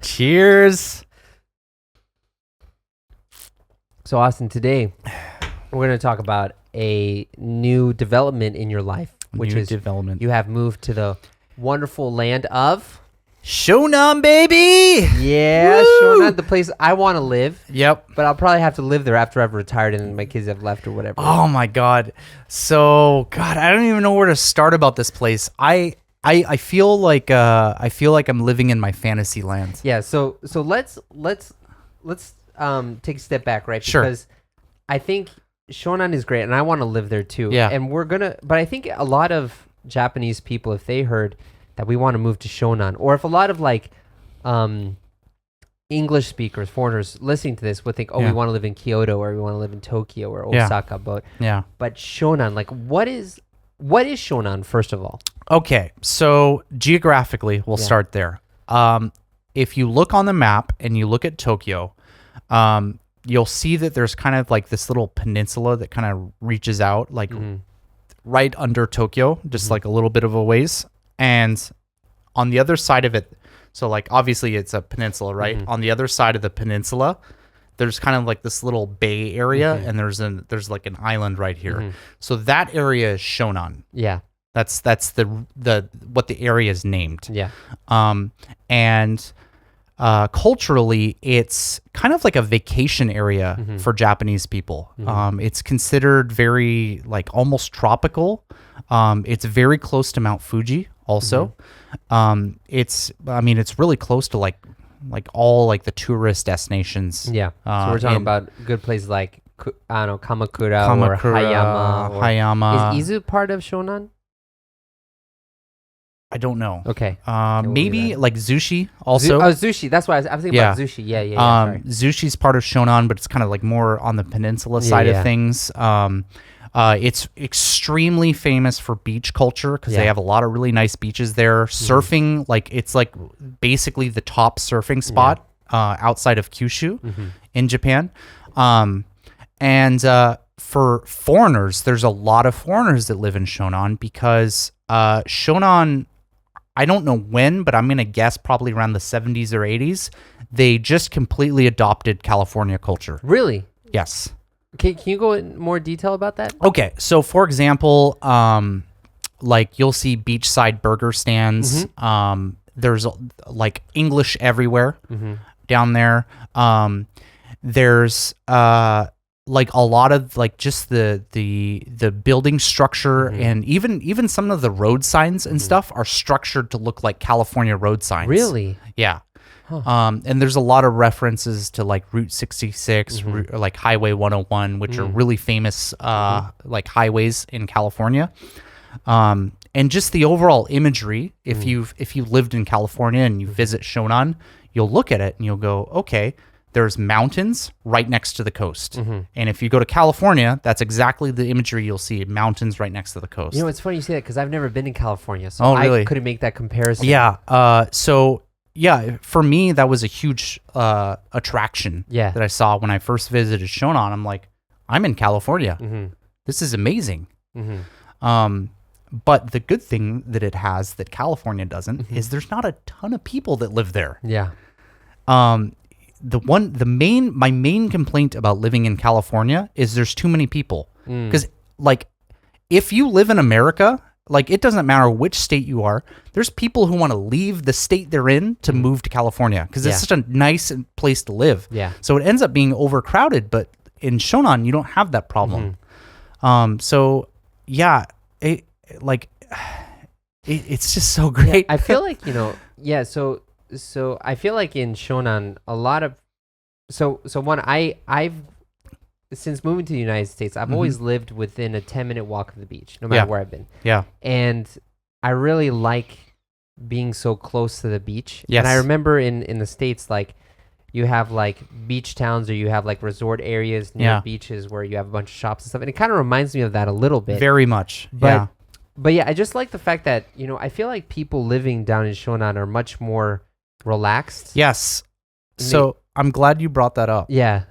Cheers. So, Austin, today we're going to talk about a new development in your life, which is development. you have moved to the wonderful land of Shonan, baby. Yeah, Shonan, the place I want to live. Yep. But I'll probably have to live there after I've retired and my kids have left or whatever. Oh my God. So God, I don't even know where to start about this place. I feel like I'm living in my fantasy land. Yeah. So let's take a step back, right? Sure. Because I think Shonan is great, and I want to live there too. Yeah. And but I think a lot of Japanese people, if they heard that we want to move to Shonan, or if a lot of English speakers, foreigners listening to this would think, we want to live in Kyoto, or we want to live in Tokyo or Osaka, but Shonan, what is Shonan, first of all? Okay, so geographically, we'll start there. If you look on the map and you look at Tokyo, you'll see that there's kind of like this little peninsula that kind of reaches out right under Tokyo, just like a little bit of a ways. And on the other side of it, so obviously it's a peninsula, right? On the other side of the peninsula, there's kind of like this little bay area, and there's like an island right here. So that area is Shonan. Yeah. That's the what the area is named. Yeah. And culturally, it's kind of like a vacation area for Japanese people. It's considered very almost tropical. It's very close to Mount Fuji also. It's really close to all the tourist destinations. Yeah. So we're talking about good places like Kamakura or Hayama. Hayama. Is Izu part of Shonan? I don't know. Okay. Maybe Zushi also. Sushi. That's why I was thinking about sushi. Yeah. Sorry. Zushi's part of Shonan, but it's kind of more on the peninsula side of things. It's extremely famous for beach culture because they have a lot of really nice beaches there. Surfing, it's basically the top surfing spot outside of Kyushu in Japan. And for foreigners, there's a lot of foreigners that live in Shonan because Shonan, I don't know when, but I'm going to guess probably around the 70s or 80s, they just completely adopted California culture. Really? Yes. Can you go in more detail about that? Okay. So, for example, you'll see beachside burger stands. There's English everywhere down there. There's a lot of just the building structure and even some of the road signs and stuff are structured to look like California road signs. Really? Yeah. Huh. And there's a lot of references to Route 66 or Highway 101, which are really famous highways in California. And just the overall imagery, if you lived in California and you visit Shonan, you'll look at it and you'll go, okay, there's mountains right next to the coast. And if you go to California, that's exactly the imagery you'll see, mountains right next to the coast. You know, it's funny you say that because I've never been in California, so really? I couldn't make that comparison. Yeah. For me, that was a huge attraction that I saw when I first visited Shonan. I'm like, I'm in California. This is amazing. But the good thing that it has that California doesn't is there's not a ton of people that live there. Yeah. My main complaint about living in California is there's too many people. Because if you live in America, it doesn't matter which state you are, there's people who want to leave the state they're in to move to California because it's such a nice place to live. Yeah. So it ends up being overcrowded, but in Shonan, you don't have that problem. It's just so great. Yeah, I feel like, so I feel like in Shonan, a lot of, I've, since moving to the United States, I've always lived within a 10-minute walk of the beach, no matter where I've been. Yeah. And I really like being so close to the beach. Yes. And I remember in the States, you have beach towns or you have resort areas near beaches where you have a bunch of shops and stuff. And it kind of reminds me of that a little bit. Very much. But yeah, I just like the fact that, I feel like people living down in Shonan are much more relaxed. Yes. So I'm glad you brought that up. Yeah.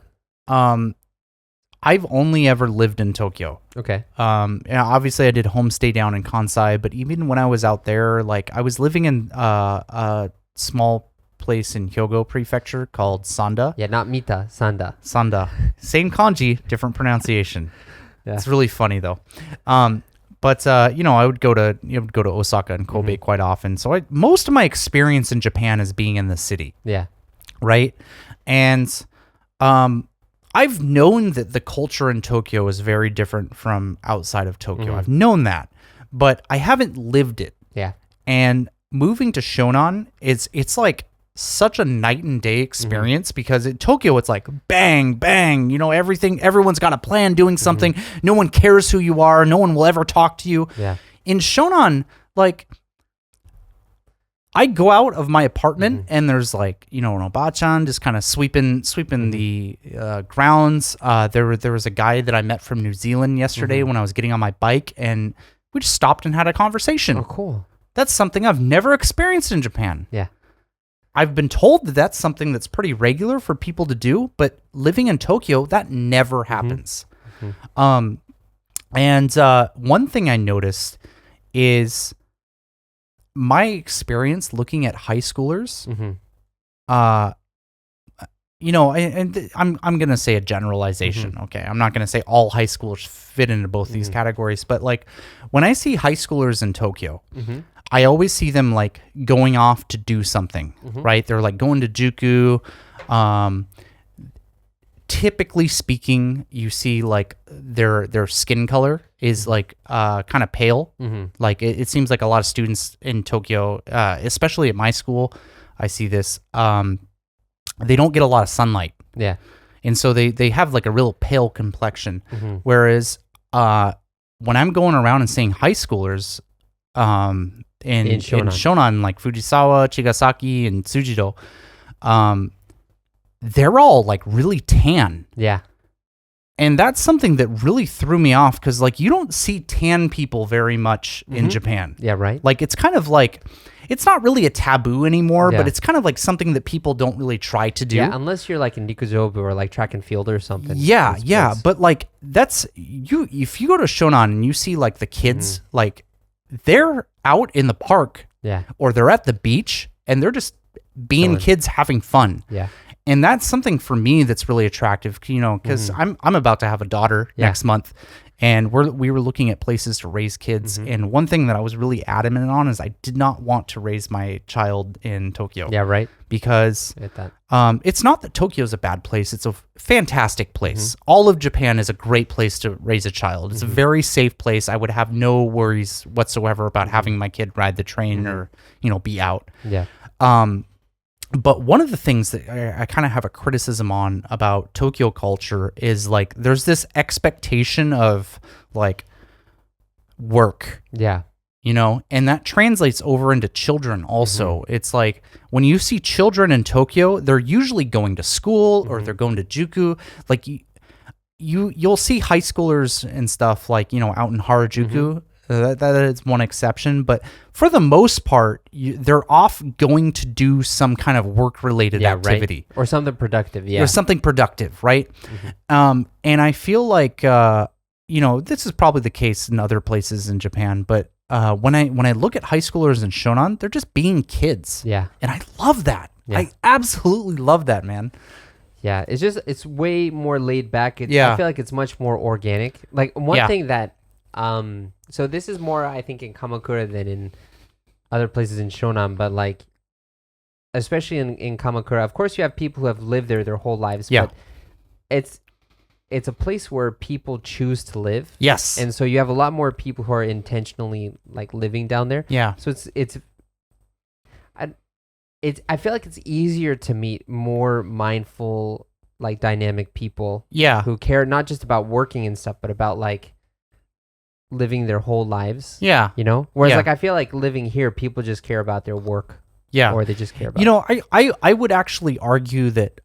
I've only ever lived in Tokyo. Okay. Obviously I did homestay down in Kansai, but even when I was out there, I was living in a small place in Hyogo Prefecture called Sanda. Yeah, not Mita, Sanda. Sanda. Same kanji, different pronunciation. Yeah. It's really funny though. But I would go to Osaka and Kobe quite often. So most of my experience in Japan is being in the city. Yeah. Right? And I've known that the culture in Tokyo is very different from outside of Tokyo. I've known that, but I haven't lived it. Yeah. And moving to Shonan, it's like such a night and day experience because in Tokyo it's like bang, bang, everyone's got a plan doing something. No one cares who you are. No one will ever talk to you. Yeah. In Shonan, like, I go out of my apartment and there's like, an obachan just kind of sweeping the grounds. There was a guy that I met from New Zealand yesterday when I was getting on my bike, and we just stopped and had a conversation. Oh, cool. That's something I've never experienced in Japan. Yeah. I've been told that that's something that's pretty regular for people to do, but living in Tokyo, that never happens. And one thing I noticed is my experience looking at high schoolers, and I'm going to say a generalization. Okay. I'm not going to say all high schoolers fit into both these categories, but like when I see high schoolers in Tokyo, I always see them like going off to do something, right? They're like going to Juku. Typically speaking, you see like their skin color is like kind of pale. Like it seems like a lot of students in Tokyo, especially at my school, I see this. They don't get a lot of sunlight. Yeah. And so they have like a real pale complexion. Whereas when I'm going around and seeing high schoolers in Shonan, like Fujisawa, Chigasaki, and Tsujido, they're all like really tan. Yeah. And that's something that really threw me off because like you don't see tan people very much in Japan. Yeah, right. Like it's kind of like, it's not really a taboo anymore, but it's kind of like something that people don't really try to do. Yeah, unless you're like in Rikujobu or like track and field or something. Yeah, yeah. But like if you go to Shonan and you see like the kids, like they're out in the park or they're at the beach and they're just being kids having fun. Yeah. And that's something for me that's really attractive, because I'm about to have a daughter next month, and we were looking at places to raise kids. And one thing that I was really adamant on is I did not want to raise my child in Tokyo. Yeah, right. Because it's not that Tokyo's a bad place; it's a fantastic place. All of Japan is a great place to raise a child. It's a very safe place. I would have no worries whatsoever about having my kid ride the train or be out. Yeah. But one of the things that I kind of have a criticism on about Tokyo culture is like there's this expectation of like work. Yeah. And that translates over into children also. It's like when you see children in Tokyo, they're usually going to school or they're going to Juku. Like you'll see high schoolers and stuff like, out in Harajuku. That is one exception, but for the most part, they're off going to do some kind of work-related activity. Right. Or something productive, Or something productive, right? And I feel like, this is probably the case in other places in Japan, but when I look at high schoolers in Shonan, they're just being kids. Yeah. And I love that. Yeah. I absolutely love that, man. Yeah, it's way more laid back. I feel like it's much more organic. Like one thing that... so this is more, I think, in Kamakura than in other places in Shonan, but like, especially in Kamakura, of course you have people who have lived there their whole lives, but it's a place where people choose to live. Yes. And so you have a lot more people who are intentionally like living down there. Yeah. So I feel like it's easier to meet more mindful, like dynamic people. Yeah. Who care not just about working and stuff, but about like living their whole lives. Yeah. Whereas like I feel like living here, people just care about their work. Yeah. Or they just care about I would actually argue that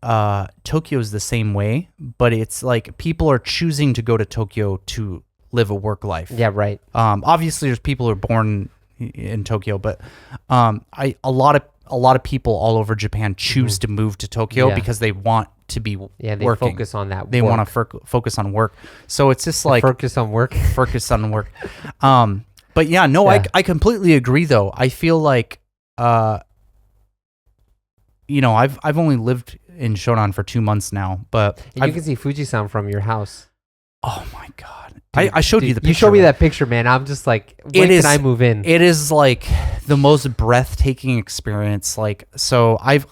Tokyo is the same way, but it's like people are choosing to go to Tokyo to live a work life. Yeah, right. Obviously there's people who are born in Tokyo, but a lot of people all over Japan choose to move to Tokyo because they want to be they working. Focus on that. They want to focus on work. So it's just like focus on work. Focus on work. But yeah, no, I completely agree though. I feel like I've only lived in Shonan for 2 months now, but and you can see Fuji-san from your house. Oh my God. Dude, I showed you the picture. You showed me that picture, man. I'm just like, when can I move in? It is like the most breathtaking experience. Like, so I've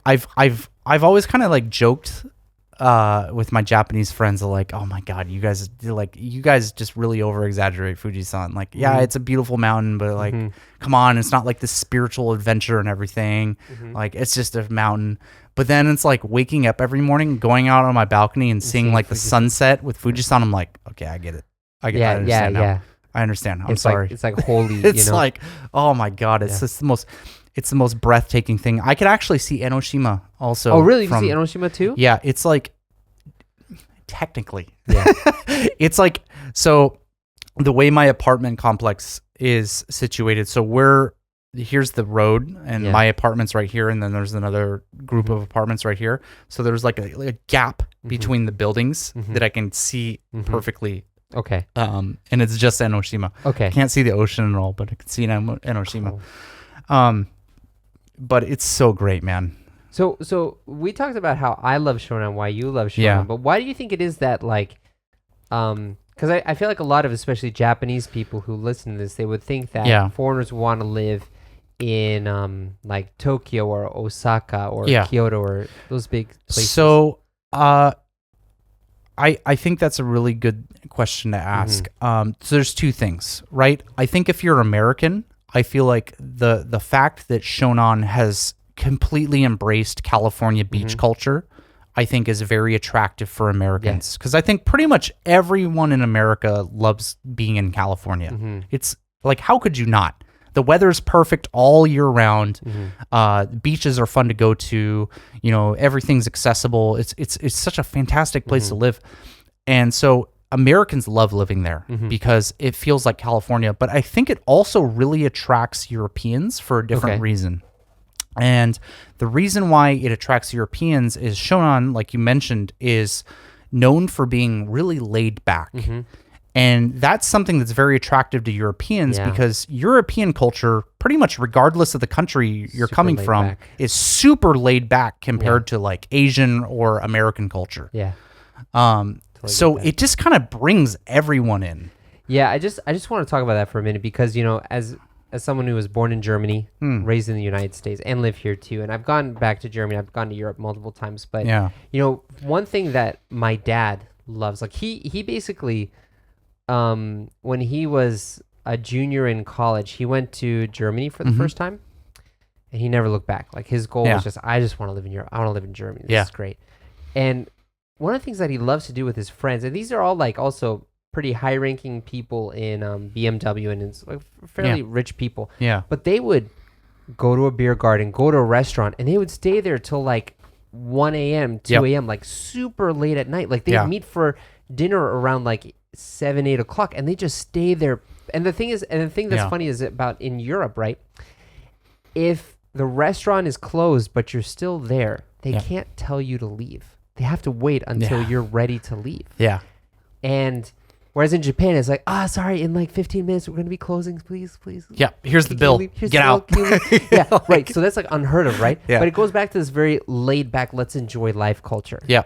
always kind of like joked with my Japanese friends, like, oh my God, you guys just really over exaggerate Fuji-san. Like, yeah, it's a beautiful mountain, but like, come on, it's not like this spiritual adventure and everything. Like, it's just a mountain. But then it's like waking up every morning, going out on my balcony and seeing like the sunset with Fuji-san. I'm like, okay, I get it. I understand now. I understand. I'm sorry. It's like holy. It's like, oh my God, it's just it's the most breathtaking thing. I could actually see Enoshima also. Oh, really? You can see Enoshima too? Yeah, it's like technically. Yeah. It's like, so the way my apartment complex is situated. So here's the road and my apartment's right here, and then there's another group of apartments right here. So there's like a gap between the buildings that I can see perfectly. Okay. And it's just Enoshima. Okay. I can't see the ocean at all, but I can see Enoshima. Cool. But it's so great, man. So we talked about how I love Shonan, why you love Shonan, but why do you think it is that, like, because I feel like a lot of, especially Japanese people who listen to this, they would think that foreigners want to live in like Tokyo or Osaka or Kyoto or those big places. So I think that's a really good question to ask. So there's two things, right? I think if you're American, I feel like the fact that Shonan has completely embraced California beach culture, I think is very attractive for Americans. Because I think pretty much everyone in America loves being in California. It's like, how could you not? The weather's perfect all year round. Beaches are fun to go to. Everything's accessible. It's such a fantastic place to live. And so Americans love living there because it feels like California. But I think it also really attracts Europeans for a different reason. And the reason why it attracts Europeans is Shonan, like you mentioned, is known for being really laid back. And that's something that's very attractive to Europeans because European culture, pretty much regardless of the country you're coming from, is super laid back compared to like Asian or American culture. So it just kind of brings everyone in. Yeah, I just want to talk about that for a minute because, as someone who was born in Germany, raised in the United States, and live here too, and I've gone back to Germany, I've gone to Europe multiple times, but one thing that my dad loves, like he basically, when he was a junior in college, he went to Germany for the first time, and he never looked back. Like his goal was just, I just want to live in Europe. I want to live in Germany. This is great. And one of the things that he loves to do with his friends, and these are all like also pretty high-ranking people in BMW, and it's like fairly rich people. But they would go to a beer garden, go to a restaurant, and they would stay there till like 1 a.m., 2 a.m., like super late at night. Like they'd meet for dinner around like 7, 8 o'clock, and they just stay there. And the thing that's funny is about in Europe, right? If the restaurant is closed, but you're still there, they can't tell you to leave. They have to wait until you're ready to leave. And whereas in Japan, it's like, sorry, in like 15 minutes, we're going to be closing. Please. Yeah, here's the bill. Get out. Right. So that's like unheard of, right? But it goes back to this very laid back, let's enjoy life culture. Yeah.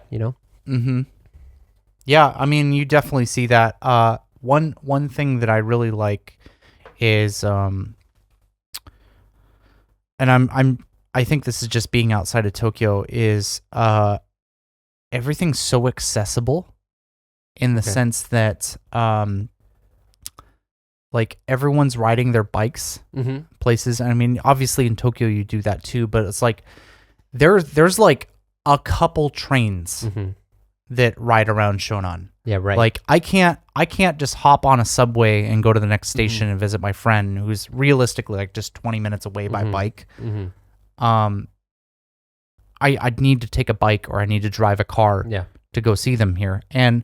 Yeah, I mean, you definitely see that. One thing that I really like is, and I think this is just being outside of Tokyo, is everything's so accessible in the sense that like everyone's riding their bikes places. I mean, obviously in Tokyo you do that too, but it's like there's like a couple trains that ride around Shonan. Yeah, right. Like I can't just hop on a subway and go to the next station and visit my friend who's realistically like just 20 minutes away by bike. I'd need to take a bike or I need to drive a car to go see them here. And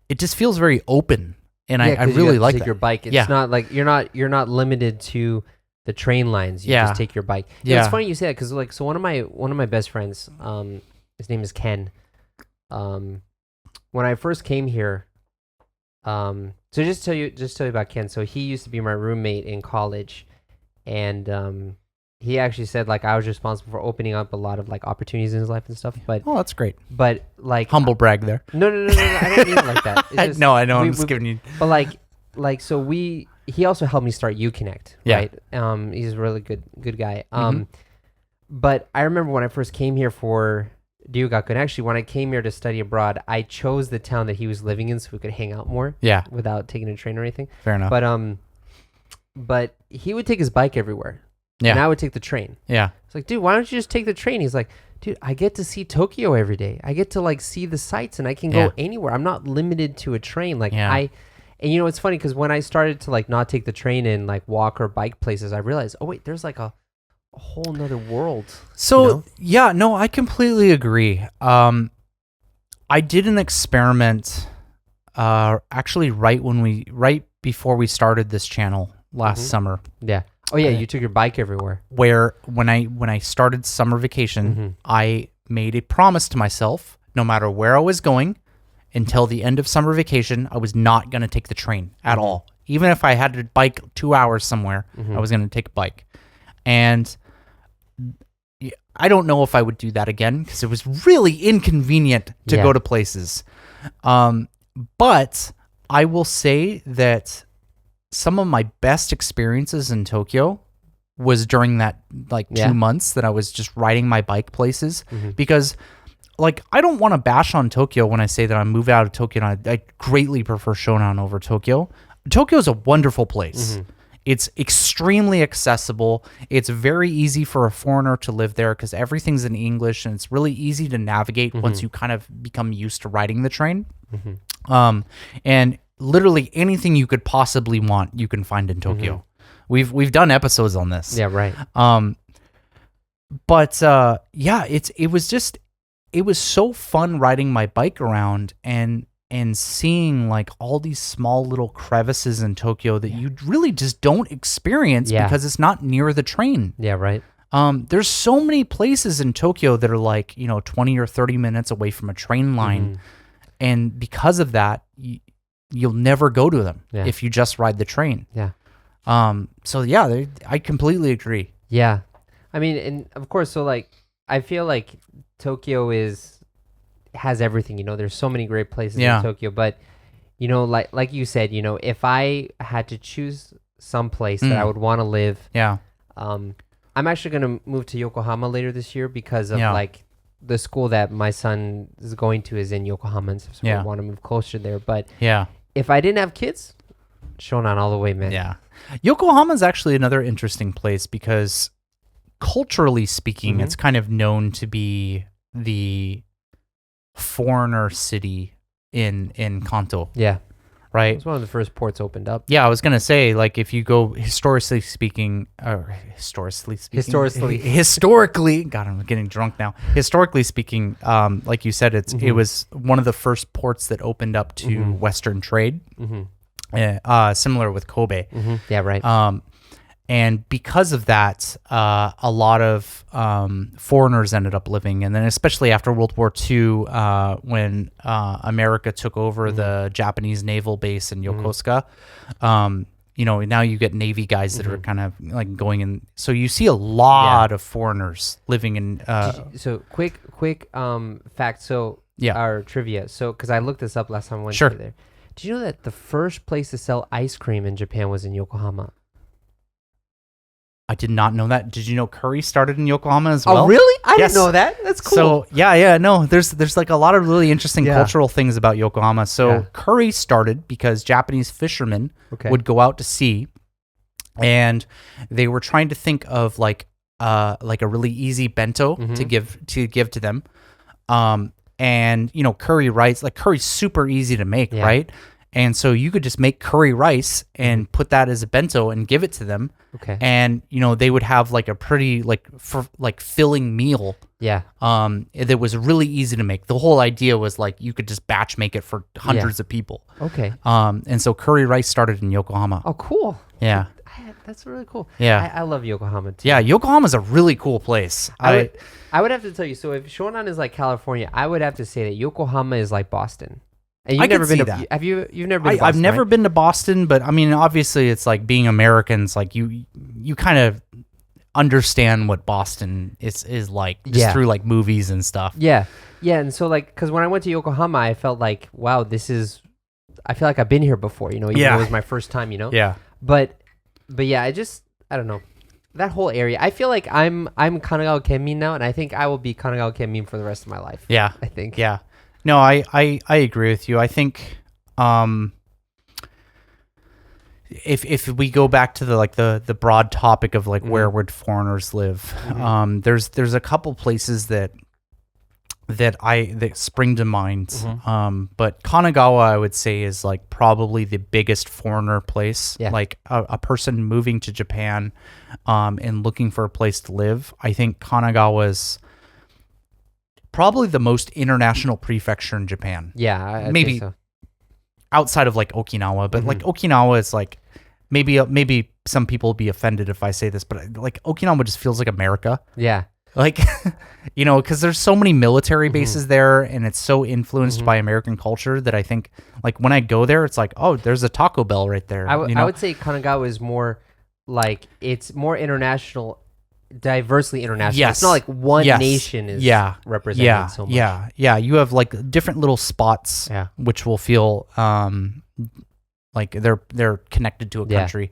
it just feels very open. And I really like that. Your bike. It's not like you're not limited to the train lines. You just take your bike. It's funny you say that because like so one of my best friends, his name is Ken. When I first came here, so just tell you about Ken. So he used to be my roommate in college, and he actually said like I was responsible for opening up a lot of like opportunities in his life and stuff. But that's great. But like humble brag there. No. I don't mean it like that. It's just, no, I know. I'm just giving you. But like so he also helped me start UConnect. Yeah. Right. He's a really good guy. But I remember when I first came here for Ryugaku, and actually when I came here to study abroad, I chose the town that he was living in so we could hang out more. Yeah. Without taking a train or anything. Fair enough. But he would take his bike everywhere. Yeah. And I would take the train. Yeah. It's like, dude, why don't you just take the train? He's like, dude, I get to see Tokyo every day. I get to like see the sights and I can go anywhere. I'm not limited to a train. Like and you know, it's funny because when I started to like not take the train and like walk or bike places, I realized, oh wait, there's like a whole nother world. So I completely agree. I did an experiment actually right before we started this channel last summer. Yeah. Oh yeah, you took your bike everywhere. Where when I started summer vacation, I made a promise to myself, no matter where I was going, until the end of summer vacation, I was not going to take the train at all. Even if I had to bike 2 hours somewhere, I was going to take a bike. And I don't know if I would do that again because it was really inconvenient to go to places. But I will say that some of my best experiences in Tokyo was during that 2 months that I was just riding my bike places because like I don't want to bash on Tokyo when I say that I moved out of Tokyo and I greatly prefer Shonan over Tokyo. Tokyo is a wonderful place. It's extremely accessible. It's very easy for a foreigner to live there because everything's in English and it's really easy to navigate once you kind of become used to riding the train. And literally anything you could possibly want, you can find in Tokyo. We've done episodes on this. Yeah, right. It was so fun riding my bike around and seeing like all these small little crevices in Tokyo that you really just don't experience because it's not near the train. Yeah, right. There's so many places in Tokyo that are like, 20 or 30 minutes away from a train line. And because of that, you'll never go to them if you just ride the train. Yeah. I completely agree. Yeah. I mean, and of course, so like, I feel like Tokyo has everything, there's so many great places in Tokyo, but like you said, if I had to choose some place that I would want to live, I'm actually going to move to Yokohama later this year because of like the school that my son is going to is in Yokohama, and so I want to move closer there. But if I didn't have kids, Shonan all the way, man. Yeah. Yokohama is actually another interesting place because culturally speaking, it's kind of known to be the foreigner city in Kanto. Yeah. Right? It was one of the first ports opened up. Yeah, I was going to say, like, if you go historically speaking, God, I'm getting drunk now. Historically speaking, like you said, it was one of the first ports that opened up to Western trade, similar with Kobe. Yeah, right. And because of that, a lot of foreigners ended up living. And then especially after World War II, when America took over the Japanese naval base in Yokosuka, now you get Navy guys that are kind of like going in. So you see a lot of foreigners living in... so quick fact. So our trivia. So because I looked this up last time I went there. Did you know that the first place to sell ice cream in Japan was in Yokohama? I did not know that. Did you know curry started in Yokohama as well? Oh, really? I didn't know that. That's cool. So, no, there's like a lot of really interesting cultural things about Yokohama. So curry started because Japanese fishermen would go out to sea and they were trying to think of like a really easy bento to give to them. And curry rice, like curry's super easy to make, right? And so you could just make curry rice and put that as a bento and give it to them. Okay. And they would have like a pretty filling meal. Yeah. That was really easy to make. The whole idea was like you could just batch make it for hundreds of people. Okay. And so curry rice started in Yokohama. Oh, cool. Yeah. That's really cool. Yeah. I love Yokohama too. Yeah, Yokohama's a really cool place. I would have to tell you, so if Shonan is like California, I would have to say that Yokohama is like Boston. And you've never been to that. You've never been to Boston, I've never been to Boston, but I mean, obviously it's like being Americans, like you kind of understand what Boston is like just through like movies and stuff. Yeah. Yeah. And so like, because when I went to Yokohama, I felt like, wow, I feel like I've been here before, even though it was my first time, Yeah. But yeah, I don't know. That whole area, I feel like I'm Kanagawa Kenmin now, and I think I will be Kanagawa Kenmin for the rest of my life. Yeah. I think. Yeah. No, I agree with you. I think if we go back to the broad topic of like where would foreigners live, there's a couple places that spring to mind. But Kanagawa, I would say, is like probably the biggest foreigner place. Yeah. Like a person moving to Japan and looking for a place to live. I think Kanagawa is probably the most international prefecture in Japan. Yeah, I maybe think so. Outside of like Okinawa, but like Okinawa is like maybe some people will be offended if I say this, but like Okinawa just feels like America. Yeah. Like, because there's so many military bases there, and it's so influenced by American culture that I think, like, when I go there, it's like, oh, there's a Taco Bell right there. I would say Kanagawa is more like, it's more international, diversely international. Yes. It's not like one nation is represented so much. Yeah. You have like different little spots, which will feel like they're connected to a country.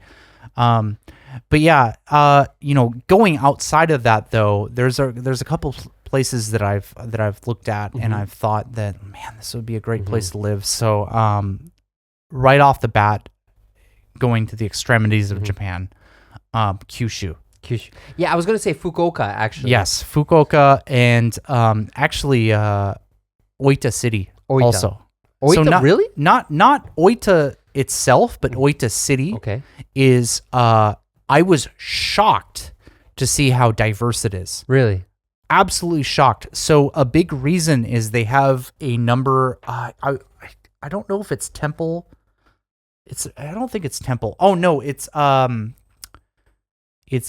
But yeah, going outside of that though, there's a couple places that I've looked at and I've thought that, man, this would be a great place to live. So right off the bat, going to the extremities of Japan, Kyushu. Yeah, I was gonna say Fukuoka actually. Yes, Fukuoka and actually Oita City also. Oita, so really? Not Oita itself, but Oita City is I was shocked to see how diverse it is. Really? Absolutely shocked. So a big reason is they have a number I don't know if it's Temple. I don't think it's Temple. Oh no, it's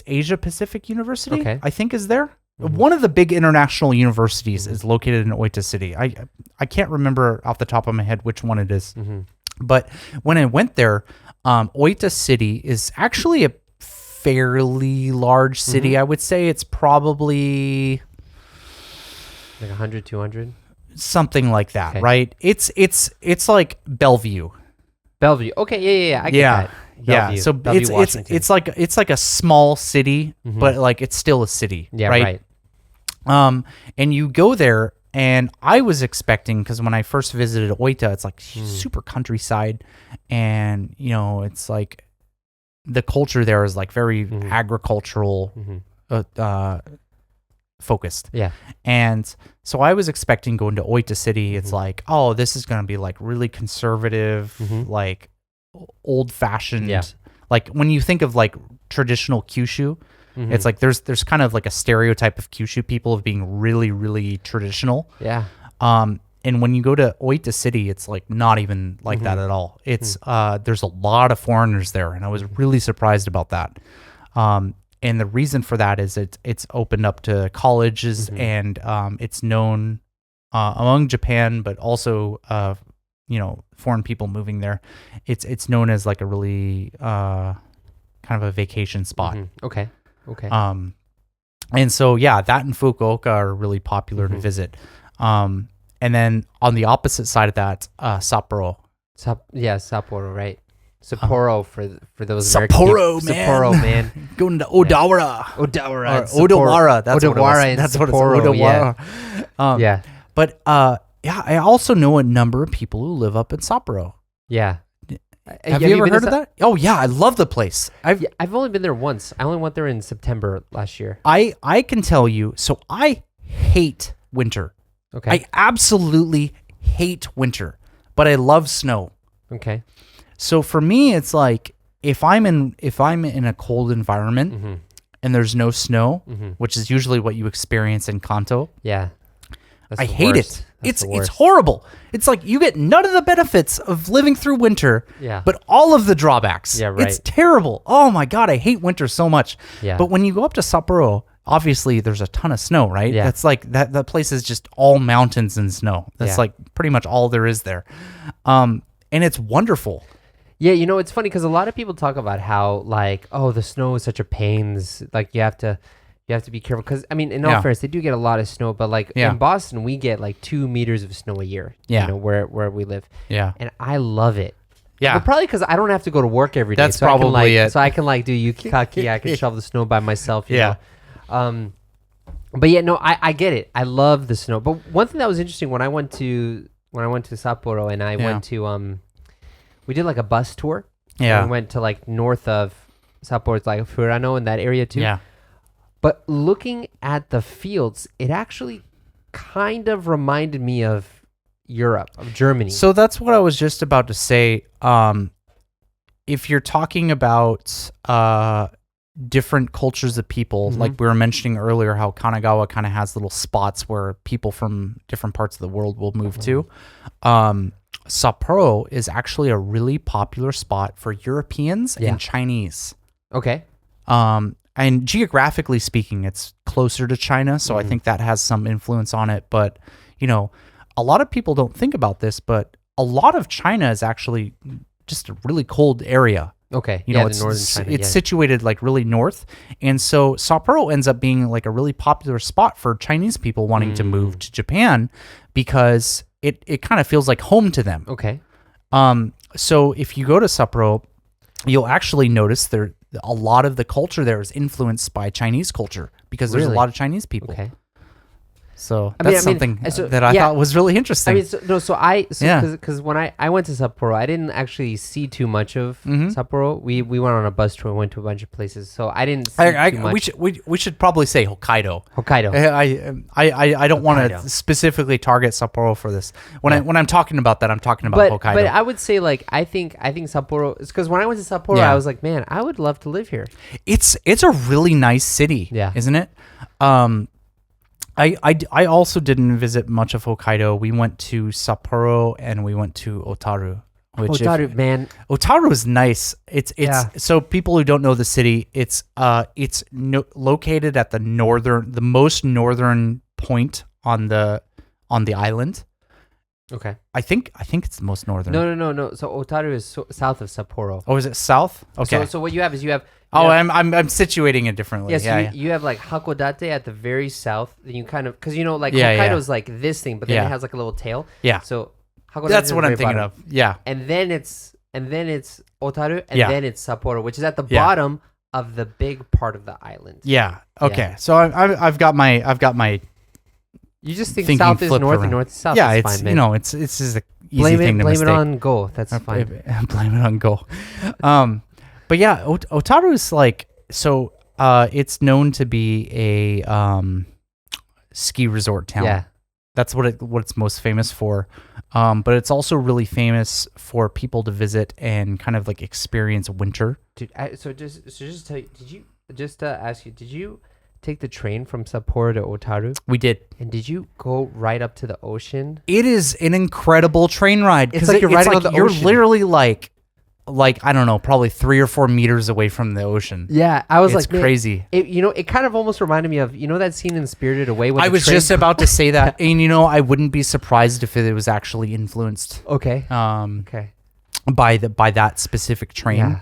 Asia Pacific University, I think is there. One of the big international universities is located in Oita City. I can't remember off the top of my head which one it is. But when I went there, Oita City is actually a fairly large city. I would say it's probably like 100, 200, something like that, right? It's like Bellevue. Okay, yeah, I get that. Bellevue, so Bellevue, it's like a small city, but like it's still a city, right? And you go there, and I was expecting, because when I first visited Oita, it's like super countryside, and it's like the culture there is like very agricultural focused. Yeah. And so I was expecting going to Oita City, it's like, oh, this is going to be like really conservative, like old fashioned. Yeah. Like when you think of like traditional Kyushu, it's like there's kind of like a stereotype of Kyushu people of being really, really traditional. Yeah. And when you go to Oita City, it's like not even like that at all. It's there's a lot of foreigners there, and I was really surprised about that. And the reason for that is it's opened up to colleges, and it's known among Japan, but also foreign people moving there. It's known as like a really kind of a vacation spot. Okay. And so that and Fukuoka are really popular to visit. And then on the opposite side of that, Sapporo. Sapporo, right? Sapporo for those Sapporo, American Sapporo, man. Going to Odawara. Odawara. That's Odawara. That's what it's Odawara. Yeah. But I also know a number of people who live up in Sapporo. Yeah. Have you ever heard of that? Oh yeah, I love the place. I've only been there once. I only went there in September last year. I can tell you. So I hate winter. Okay. I absolutely hate winter, but I love snow. Okay. So for me, it's like if I'm in a cold environment and there's no snow, which is usually what you experience in Kanto. Yeah. I hate it. It's horrible. It's like you get none of the benefits of living through winter, but all of the drawbacks. Yeah, right. It's terrible. Oh my God, I hate winter so much. Yeah. But when you go up to Sapporo, obviously there's a ton of snow, right? Yeah. That's like that place is just all mountains and snow. That's like pretty much all there is there. And it's wonderful. Yeah, it's funny because a lot of people talk about how like, oh, the snow is such a pain. Like you have to be careful because I mean, in all fairness, they do get a lot of snow, but like in Boston, we get like 2 meters of snow a year. Yeah, where we live. Yeah, and I love it. Yeah, but probably because I don't have to go to work every day. That's probably it. So I can like do yukikaki. I can shovel the snow by myself. You know? But yeah, no, I get it. I love the snow. But one thing that was interesting when I went to Sapporo and I went to we did like a bus tour. Yeah, we went to like north of Sapporo, it's like Furano in that area too. Yeah, but looking at the fields, it actually kind of reminded me of Europe, of Germany. So that's what I was just about to say. If you're talking about different cultures of people, like we were mentioning earlier, how Kanagawa kind of has little spots where people from different parts of the world will move to. Sapporo is actually a really popular spot for Europeans and Chinese. Okay. And geographically speaking, it's closer to China, so I think that has some influence on it. But, a lot of people don't think about this, but a lot of China is actually just a really cold area. Okay. It's northern China. It's situated like really north. And so Sapporo ends up being like a really popular spot for Chinese people wanting to move to Japan because it kind of feels like home to them. Okay. So if you go to Sapporo, you'll actually notice a lot of the culture there is influenced by Chinese culture because there's a lot of Chinese people. Okay. So that's something that I thought was really interesting. I mean, because when I went to Sapporo, I didn't actually see too much of Sapporo. We went on a bus tour and went to a bunch of places, so I didn't see too much. We should probably say Hokkaido. I don't want to specifically target Sapporo for this. When I'm talking about that, I'm talking about Hokkaido. But I would say like I think Sapporo is because when I went to Sapporo, I was like, man, I would love to live here. It's a really nice city, isn't it? I also didn't visit much of Hokkaido. We went to Sapporo and we went to Otaru. Otaru is nice. It's so people who don't know the city, it's located at the most northern point on the island. Okay. I think it's the most northern. No. So Otaru is south of Sapporo. Oh, is it south? Okay. So what you have is I'm situating it differently. You have like Hakodate at the very south. Then you kind of because Hokkaido is like this thing, but then it has like a little tail. Yeah. So Hakodate that's what I'm thinking of. Yeah. And then it's Otaru, and then it's Sapporo, which is at the bottom of the big part of the island. Yeah. Okay. Yeah. So I've got my. You just think south is north and north is south. Yeah, is it's fine, man. it's just an easy thing to mistake. Blame it on Go. That's fine. Blame it on Go. But yeah, Otaru is like so. It's known to be a ski resort town. Yeah, that's what it's most famous for. But it's also really famous for people to visit and kind of like experience winter. Dude, just tell you, did you take the train from Sapporo to Otaru? We did. And did you go right up to the ocean? It is an incredible train ride. It's like you're riding on the ocean. You're literally like I don't know, probably 3 or 4 meters away from the ocean. Yeah, I was it's crazy. It kind of almost reminded me of that scene in Spirited Away. When I was just about to say that, and I wouldn't be surprised if it was actually influenced. Okay. Okay. By that specific train,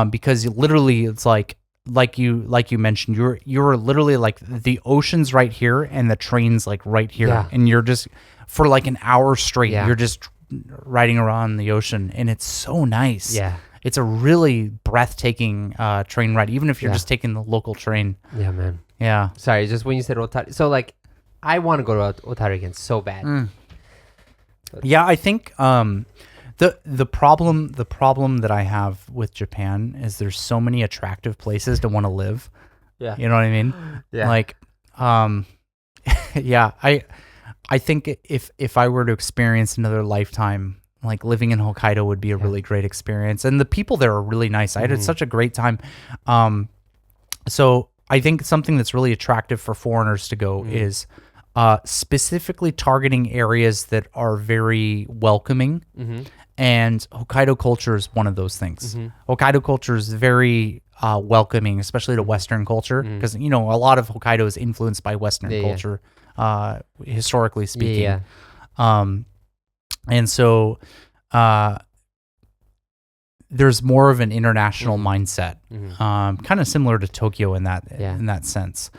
because literally it's like you mentioned, you're literally like the ocean's right here and the train's like right here, and you're just for like an hour straight, you're just riding around the ocean, and it's so nice. Yeah, it's a really breathtaking train ride, even if you're just taking the local train. Yeah, man. Yeah. Sorry, just when you said Otaru, so like I want to go to Otaru again so bad. Yeah, I think the problem that I have with Japan is there's so many attractive places to want to live. Yeah. You know what I mean? Yeah. Like, yeah, I think if I were to experience another lifetime, like living in Hokkaido would be a really great experience. And the people there are really nice. I had such a great time. So I think something that's really attractive for foreigners to go is specifically targeting areas that are very welcoming. And Hokkaido culture is one of those things. Hokkaido culture is very welcoming, especially to Western culture, because a lot of Hokkaido is influenced by Western culture, historically speaking. And so there's more of an international mindset, kind of similar to Tokyo in that sense.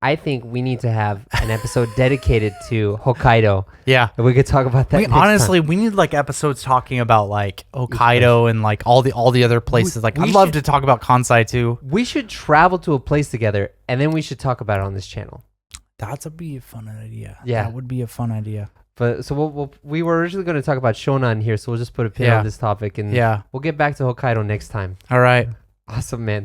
I think we need to have an episode dedicated to Hokkaido. Yeah. And we could talk about that. We need like episodes talking about like Hokkaido and like all the other places. Like I'd love to talk about Kansai too. We should travel to a place together and then we should talk about it on this channel. That'd be a fun idea. Yeah. That would be a fun idea. But so we were originally going to talk about Shonan here, so we'll just put a pin on this topic and we'll get back to Hokkaido next time. All right. Awesome, man.